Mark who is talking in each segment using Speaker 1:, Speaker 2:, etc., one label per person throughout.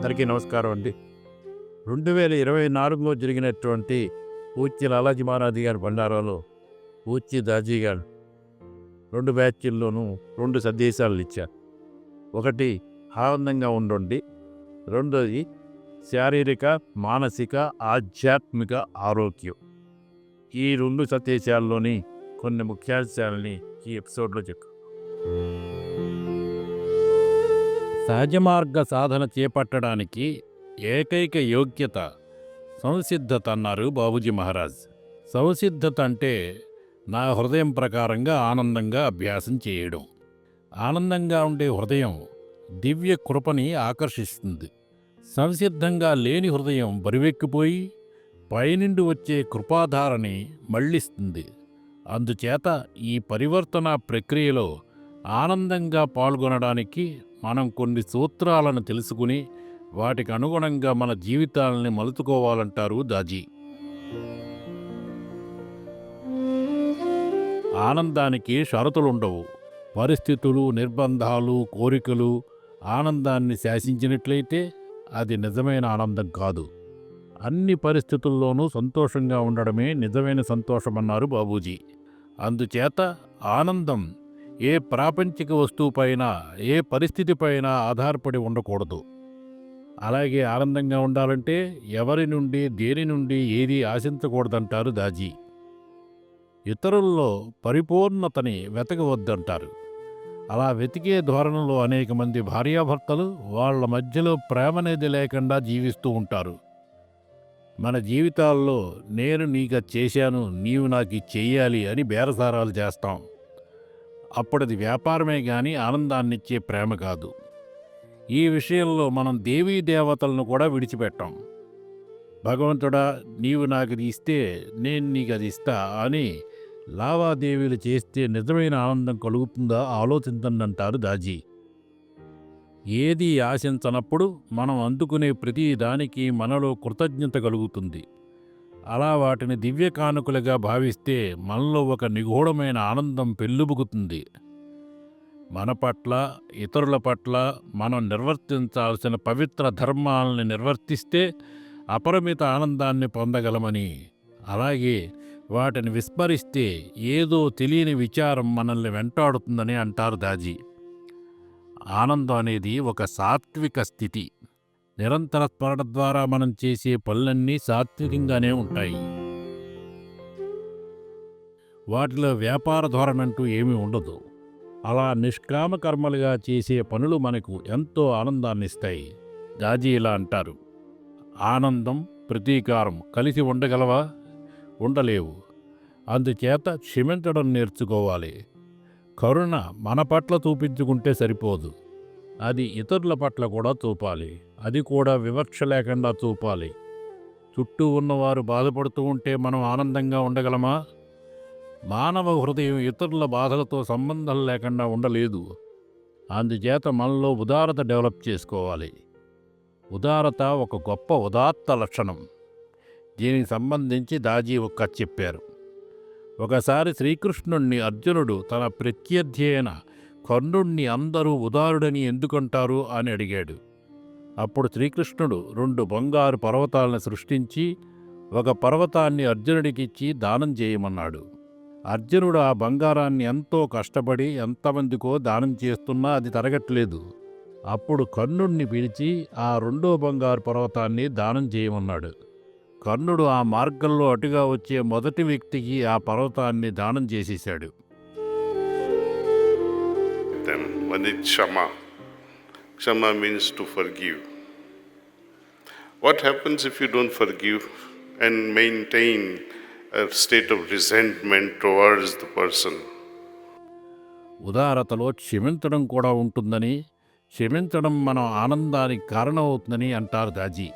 Speaker 1: అందరికీ నమస్కారం అండి. 2024లో జరిగినటువంటి పూజ్య లాలాజీ మహారాజ్ గారి బండారాలో పూజ్య దాజీ గారు 2 బ్యాచ్ల్లోనూ 2 సందేశాలు ఇచ్చారు. ఒకటి ఆనందంగా ఉండండి, రెండోది శారీరక, మానసిక, ఆధ్యాత్మిక ఆరోగ్యం. ఈ 2 సందేశాల్లోని కొన్ని ముఖ్యాంశాలని ఈ ఎపిసోడ్లో చెప్తాను. సహజ మార్గ సాధన చేపట్టడానికి ఏకైక యోగ్యత సంసిద్ధత అన్నారు బాబూజీ మహారాజ్. సంసిద్ధత అంటే నా హృదయం ప్రకారంగా ఆనందంగా అభ్యాసం చేయడం. ఆనందంగా ఉండే హృదయం దివ్య కృపని ఆకర్షిస్తుంది. సంసిద్ధంగా లేని హృదయం బరువెక్కిపోయి పైనుండి వచ్చే కృపాధారని మళ్లిస్తుంది. అందుచేత ఈ పరివర్తన ప్రక్రియలో ఆనందంగా పాల్గొనడానికి మనం కొన్ని సూత్రాలను తెలుసుకుని వాటికి అనుగుణంగా మన జీవితాలని మలుచుకోవాలంటారు దాజీ. ఆనందానికి షరతులుండవు. పరిస్థితులు, నిర్బంధాలు, కోరికలు ఆనందాన్ని శాసించినట్లయితే అది నిజమైన ఆనందం కాదు. అన్ని పరిస్థితుల్లోనూ సంతోషంగా ఉండడమే నిజమైన సంతోషమన్నారు బాబూజీ. అందుచేత ఆనందం ఏ ప్రాపంచిక వస్తువుపైన, ఏ పరిస్థితిపైన ఆధారపడి ఉండకూడదు. అలాగే ఆనందంగా ఉండాలంటే ఎవరి నుండి, దేని నుండి ఏది ఆశించకూడదంటారు దాజీ. ఇతరుల్లో పరిపూర్ణతని వెతకవద్దంటారు. అలా వెతికే ధోరణిలో అనేక మంది భార్యాభర్తలు వాళ్ళ మధ్యలో ప్రేమనేది లేకుండా జీవిస్తూ ఉంటారు. మన జీవితాల్లో నేను నీకు చేశాను, నీవు నాకు చెయ్యాలి అని బేరసారాలు చేస్తాం. అప్పుడది వ్యాపారమే గాని ఆనందాన్నిచ్చే ప్రేమ కాదు. ఈ విషయంలో మనం దేవీ దేవతలను కూడా విడిచిపెట్టాం. భగవంతుడా నీవు నాకు ఇది ఇస్తే నేను నీకు అది ఇస్తా అని లావాదేవీలు చేస్తే నిజమైన ఆనందం కలుగుతుందా ఆలోచించండి దాజీ. ఏది ఆశించనప్పుడు మనం అందుకునే ప్రతి దానికి మనలో కృతజ్ఞత కలుగుతుంది. అలా వాటిని దివ్య కానుకలుగా భావిస్తే మనలో ఒక నిగూఢమైన ఆనందం పెల్లుబుకుతుంది. మన పట్ల, ఇతరుల పట్ల మనం నిర్వర్తించాల్సిన పవిత్ర ధర్మాలని నిర్వర్తిస్తే అపరిమిత ఆనందాన్ని పొందగలమని, అలాగే వాటిని విస్మరిస్తే ఏదో తెలియని విచారం మనల్ని వెంటాడుతుందని అంటారు దాజీ. ఆనందం అనేది ఒక సాత్విక స్థితి. నిరంతర స్మరణ ద్వారా మనం చేసే పనులన్నీ సాత్వికంగానే ఉంటాయి. వాటిలో వ్యాపార ధోరణంటూ ఏమీ ఉండదు. అలా నిష్కామ కర్మలుగా చేసే పనులు మనకు ఎంతో ఆనందాన్నిస్తాయి. దాజీ ఇలా అంటారు, ఆనందం, ప్రతీకారం కలిసి ఉండగలవా? ఉండలేవు. అందుచేత క్షమించడం నేర్చుకోవాలి. కరుణ మన పట్ల చూపించుకుంటే సరిపోదు, అది ఇతరుల పట్ల కూడా చూపాలి. అది కూడా వివక్ష లేకుండా చూపాలి. చుట్టూ ఉన్నవారు బాధపడుతూ ఉంటే మనం ఆనందంగా ఉండగలమా? మానవ హృదయం ఇతరుల బాధలతో సంబంధం లేకుండా ఉండలేదు. అందుచేత మనలో ఉదారత డెవలప్ చేసుకోవాలి. ఉదారత ఒక గొప్ప ఉదాత్త లక్షణం. దీనికి సంబంధించి దాజీ ఒక కథ చెప్పారు. ఒకసారి శ్రీకృష్ణుణ్ణి అర్జునుడు తన ప్రత్యర్థి అయిన కర్ణుణ్ణి అందరూ ఉదారుడని ఎందుకంటారు అని అడిగాడు. అప్పుడు శ్రీకృష్ణుడు 2 బంగారు పర్వతాలను సృష్టించి ఒక పర్వతాన్ని అర్జునుడికిచ్చి దానం చేయమన్నాడు. అర్జునుడు ఆ బంగారాన్ని ఎంతో కష్టపడి ఎంతమందికో దానం చేస్తున్నా అది తరగట్లేదు. అప్పుడు కర్ణుణ్ణి పిలిచి ఆ 2వ బంగారు పర్వతాన్ని దానం చేయమన్నాడు. కర్ణుడు ఆ మార్గంలో అటుగా వచ్చే మొదటి వ్యక్తికి ఆ పర్వతాన్ని దానం చేసేశాడు.
Speaker 2: One is Kshama. Kshama means to forgive. What happens if you don't forgive and maintain a state of resentment towards the person?
Speaker 1: ఉదారతలో క్షమించడం కూడా ఉంటుందని, క్షమించడం మన ఆనందానికి కారణమవుతుందని అంటారు దాజీ.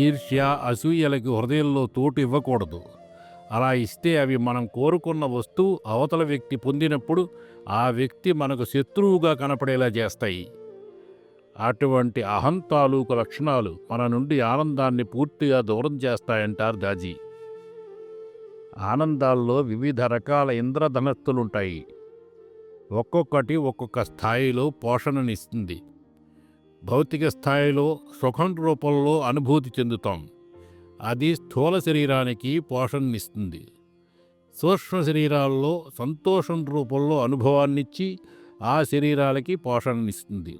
Speaker 1: ఈర్ష్య, అసూయలకు హృదయంలో తోటు ఇవ్వకూడదు. అలా ఇస్తే అవి మనం కోరుకున్న వస్తువు అవతల వ్యక్తి పొందినప్పుడు ఆ వ్యక్తి మనకు శత్రువుగా కనపడేలా చేస్తాయి. అటువంటి అహంతాలూకు లక్షణాలు మన నుండి ఆనందాన్ని పూర్తిగా దూరం చేస్తాయంటారు దాజీ. ఆనందాల్లో వివిధ రకాల ఇంద్రధనస్సులుంటాయి. ఒక్కొక్కటి ఒక్కొక్క స్థాయిలో పోషణనిస్తుంది. భౌతిక స్థాయిలో సుఖం రూపంలో అనుభూతి చెందుతాం. అది స్థూల శరీరానికి పోషణనిస్తుంది. సూక్ష్మ శరీరాల్లో సంతోషం రూపంలో అనుభవాన్నిచ్చి ఆ శరీరాలకి పోషణనిస్తుంది.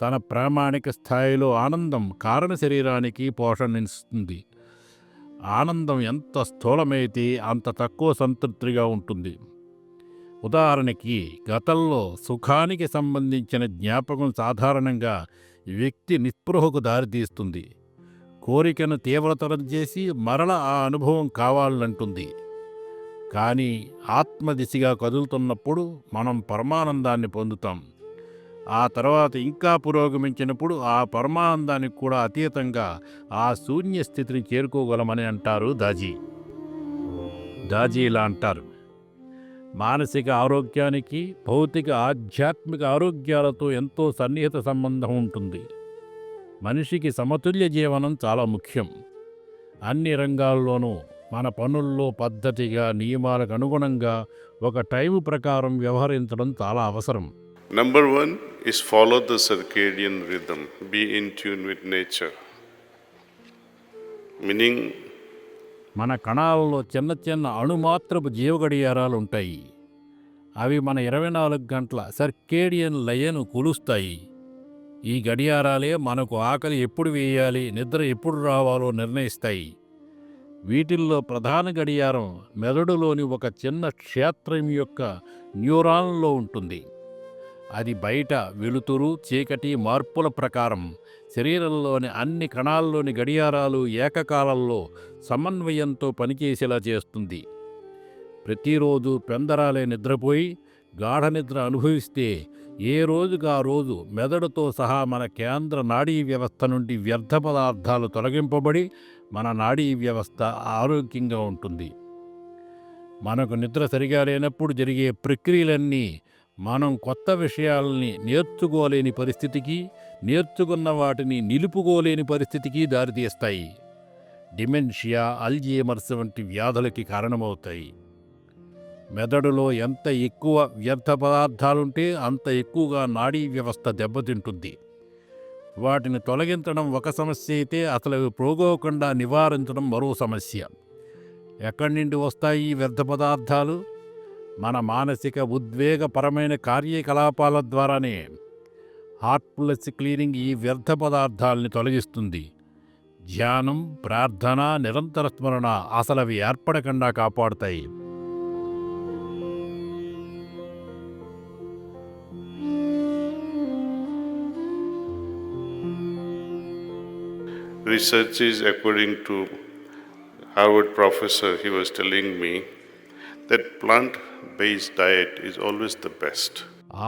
Speaker 1: తన ప్రామాణిక స్థాయిలో ఆనందం కారణ శరీరానికి పోషణనిస్తుంది. ఆనందం ఎంత స్థూలమైతే అంత తక్కువ సంతృప్తిగా ఉంటుంది. ఉదాహరణకి గతంలో సుఖానికి సంబంధించిన జ్ఞాపకం సాధారణంగా వ్యక్తి నిస్పృహకు దారితీస్తుంది. కోరికను తీవ్రతరం చేసి మరల ఆ అనుభవం కావాలంటుంది. కానీ ఆత్మదిశగా కదులుతున్నప్పుడు మనం పరమానందాన్ని పొందుతాం. ఆ తర్వాత ఇంకా పురోగమించినప్పుడు ఆ పరమానందానికి కూడా అతీతంగా ఆ శూన్య స్థితిని చేరుకోగలమని అంటారు దాజీ. దాజీ ఇలా అంటారు: మానసిక ఆరోగ్యానికి భౌతిక ఆధ్యాత్మిక ఆరోగ్యాలతో ఎంతో సన్నిహిత సంబంధం ఉంటుంది. మనిషికి సమతుల్య జీవనం చాలా ముఖ్యం. అన్ని రంగాల్లోనూ మన పనుల్లో పద్ధతిగా నియమాలకు అనుగుణంగా ఒక టైం ప్రకారం వ్యవహరించడం చాలా అవసరం.
Speaker 2: Number one is follow the circadian rhythm, be in tune with nature. Meaning,
Speaker 1: మన కణాలలో చిన్న చిన్న అణుమాత్రపు జీవగడియారాలు ఉంటాయి. అవి మన 24 గంటల సర్కేడియన్ లయను కొలుస్తాయి. ఈ గడియారాలే మనకు ఆకలి ఎప్పుడు వేయాలి, నిద్ర ఎప్పుడు రావాలో నిర్ణయిస్తాయి. వీటిల్లో ప్రధాన గడియారం మెదడులోని ఒక చిన్న క్షేత్రం యొక్క న్యూరాన్లో ఉంటుంది. అది బయట వెలుతురు, చీకటి మార్పుల ప్రకారం శరీరంలోని అన్ని కణాల్లోని గడియారాలు ఏకకాలంలో సమన్వయంతో పనిచేసేలా చేస్తుంది. ప్రతిరోజు పెందరాలే నిద్రపోయి గాఢ నిద్ర అనుభవిస్తే ఏ రోజుకు ఆ రోజు మెదడుతో సహా మన కేంద్ర నాడీ వ్యవస్థ నుండి వ్యర్థ పదార్థాలు తొలగింపబడి మన నాడీ వ్యవస్థ ఆరోగ్యంగా ఉంటుంది. మనకు నిద్ర సరిగా లేనప్పుడు జరిగే ప్రక్రియలన్నీ మనం కొత్త విషయాలని నేర్చుకోలేని పరిస్థితికి, నేర్చుకున్న వాటిని నిలుపుకోలేని పరిస్థితికి దారితీస్తాయి. డిమెన్షియా, అల్జీమర్స్ వంటి వ్యాధులకి కారణమవుతాయి. మెదడులో ఎంత ఎక్కువ వ్యర్థ పదార్థాలుంటే అంత ఎక్కువగా నాడీ వ్యవస్థ దెబ్బతింటుంది. వాటిని తొలగించడం ఒక సమస్య అయితే అసలు అవి పోగోకుండా నివారించడం మరో సమస్య. ఎక్కడి నుండి వస్తాయి ఈ వ్యర్థ పదార్థాలు? మన మానసిక ఉద్వేగపరమైన కార్యకలాపాల ద్వారానే. హార్ట్ఫుల్నెస్ క్లీనింగ్ ఈ వ్యర్థ పదార్థాలని తొలగిస్తుంది. ధ్యానం, ప్రార్థన, నిరంతర స్మరణ అసలు అవి ఏర్పడకుండా కాపాడుతాయి.
Speaker 2: research is according to Harvard professor, he was telling me that plant-based diet is always the best.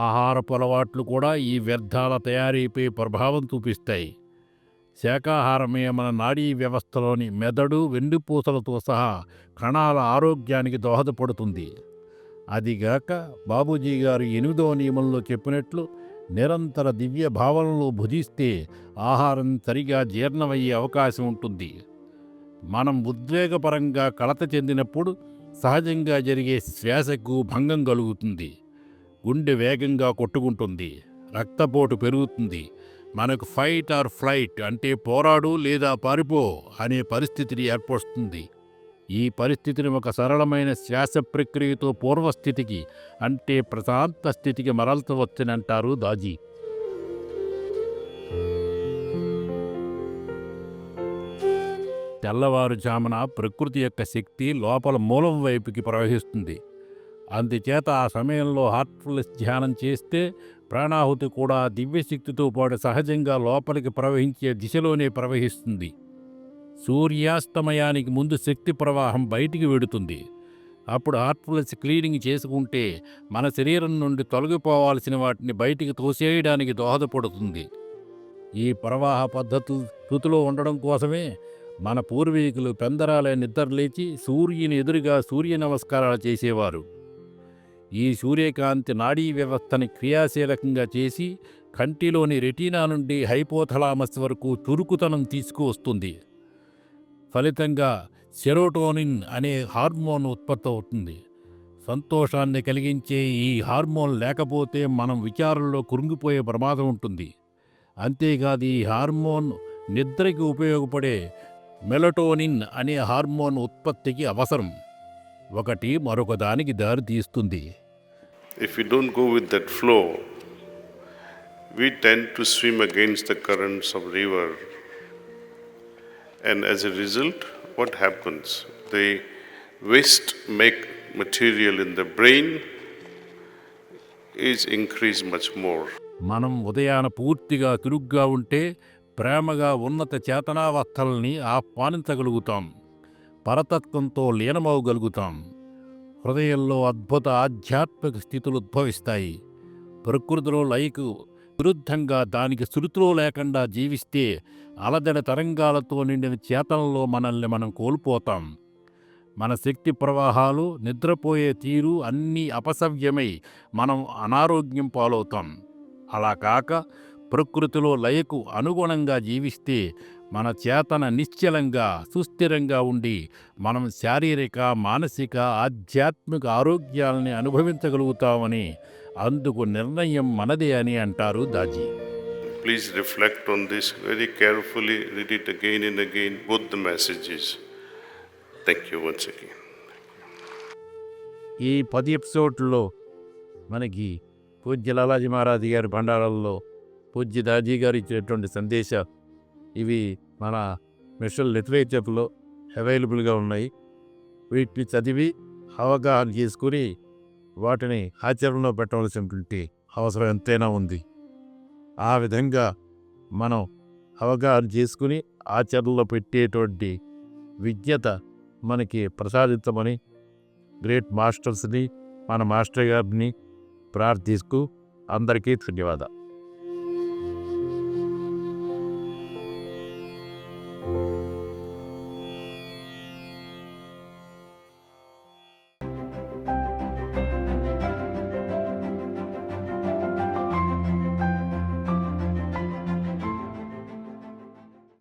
Speaker 1: ఆహారపు అలవాట్లు కూడా ఈ వ్యర్థాల తయారీపై ప్రభావం చూపిస్తాయి. శాకాహారమే మన నాడీ వ్యవస్థలోని మెదడు, వెన్నుపూసలతో సహా కణాల ఆరోగ్యానికి దోహదపడుతుంది. అదిగాక బాబూజీ గారు 8వ నియమంలో చెప్పినట్లు నిరంతర దివ్య భావనలో భుజిస్తే ఆహారం సరిగా జీర్ణమయ్యే అవకాశం ఉంటుంది. మనం ఉద్వేగపరంగా కలత చెందినప్పుడు సహజంగా జరిగే శ్వాసకు భంగం కలుగుతుంది. గుండె వేగంగా కొట్టుకుంటుంది, రక్తపోటు పెరుగుతుంది. మనకు ఫైట్ ఆర్ ఫ్లైట్ అంటే పోరాడు లేదా పారిపో అనే పరిస్థితిని ఏర్పరుస్తుంది. ఈ పరిస్థితిని ఒక సరళమైన శ్వాస ప్రక్రియతో పూర్వస్థితికి అంటే ప్రశాంత స్థితికి మరల్చవచ్చనంటారు దాజీ. తెల్లవారుజామున ప్రకృతి యొక్క శక్తి లోపల మూలం వైపుకి ప్రవహిస్తుంది. అందుచేత ఆ సమయంలో హార్ట్ఫుల్నెస్ ధ్యానం చేస్తే ప్రాణాహుతి కూడా దివ్యశక్తితో పాటు సహజంగా లోపలికి ప్రవహించే దిశలోనే ప్రవహిస్తుంది. సూర్యాస్తమయానికి ముందు శక్తి ప్రవాహం బయటికి వెడుతుంది. అప్పుడు హార్ట్ఫుల్నెస్ క్లీనింగ్ చేసుకుంటే మన శరీరం నుండి తొలగిపోవాల్సిన వాటిని బయటికి తోసేయడానికి దోహదపడుతుంది. ఈ ప్రవాహ పద్ధతిలో ఉండడం కోసమే మన పూర్వీకులు పెందరాలే నిద్రలేచి సూర్యుని ఎదురుగా సూర్య నమస్కారాలు చేసేవారు. ఈ సూర్యకాంతి నాడీ వ్యవస్థని క్రియాశీలకంగా చేసి కంటిలోని రెటీనా నుండి హైపోథలామస్ వరకు చురుకుతనం తీసుకువస్తుంది. ఫలితంగా సెరోటోనిన్ అనే హార్మోన్ ఉత్పత్తి అవుతుంది. సంతోషాన్ని కలిగించే ఈ హార్మోన్ లేకపోతే మనం విచారంలో కురుంగిపోయే ప్రమాదం ఉంటుంది. అంతేకాదు ఈ హార్మోన్ నిద్రకి ఉపయోగపడే మెలటోనిన్ అనే హార్మోన్ ఉత్పత్తికి అవసరం. ఒకటి మరొక దానికి దారి తీస్తుంది.
Speaker 2: If we don't go with that flow, we tend to swim against the currents of river. And as a result, what happens? The waste material in the brain is increased much more.
Speaker 1: మనం ఉదయాన పూర్తిగా చురుగ్గా ఉంటే ప్రేమగా ఉన్నత చేతనావస్థల్ని ఆహ్వానించగలుగుతాం. పరతత్వంతో లీనమవగలుగుతాం. హృదయంలో అద్భుత ఆధ్యాత్మిక స్థితులు ఉద్భవిస్తాయి. ప్రకృతిలో లయకు విరుద్ధంగా దానికి శృతిలో లేకుండా జీవిస్తే అలజడి తరంగాలతో నిండిన చేతనలో మనల్ని మనం కోల్పోతాం. మన శక్తి ప్రవాహాలు, నిద్రపోయే తీరు అన్నీ అపసవ్యమై మనం అనారోగ్యం పాలవుతాం. అలా కాక ప్రకృతిలో లయకు అనుగుణంగా జీవిస్తే మన చేతన నిశ్చలంగా సుస్థిరంగా ఉండి మనం శారీరక, మానసిక, ఆధ్యాత్మిక ఆరోగ్యాలని అనుభవించగలుగుతామని, అందుకు నిర్ణయం మనదే అని అంటారు Daaji.
Speaker 2: Please reflect on this very carefully, read it again and again, both the messages. Thank you once again.
Speaker 1: ఈ 10 ఎపిసోడ్లో మనకి పూజ్య లాలాజీ మహారాజ్ గారి భండారాల్లో పూజ్య దాజీ గారు ఇచ్చేటువంటి సందేశాలు ఇవి మన మిషన్ లిటరేచర్లో అవైలబుల్గా ఉన్నాయి. వీటిని చదివి అవగాహన చేసుకుని వాటిని ఆచరణలో పెట్టవలసినటువంటి అవసరం ఎంతైనా ఉంది. ఆ విధంగా మనం అవగాహన చేసుకుని ఆచరణలో పెట్టేటువంటి విజ్ఞత మనకి ప్రసాదించమని గ్రేట్ మాస్టర్స్ని, మన మాస్టర్ గారిని ప్రార్థిస్తూ అందరికీ ధన్యవాదాలు.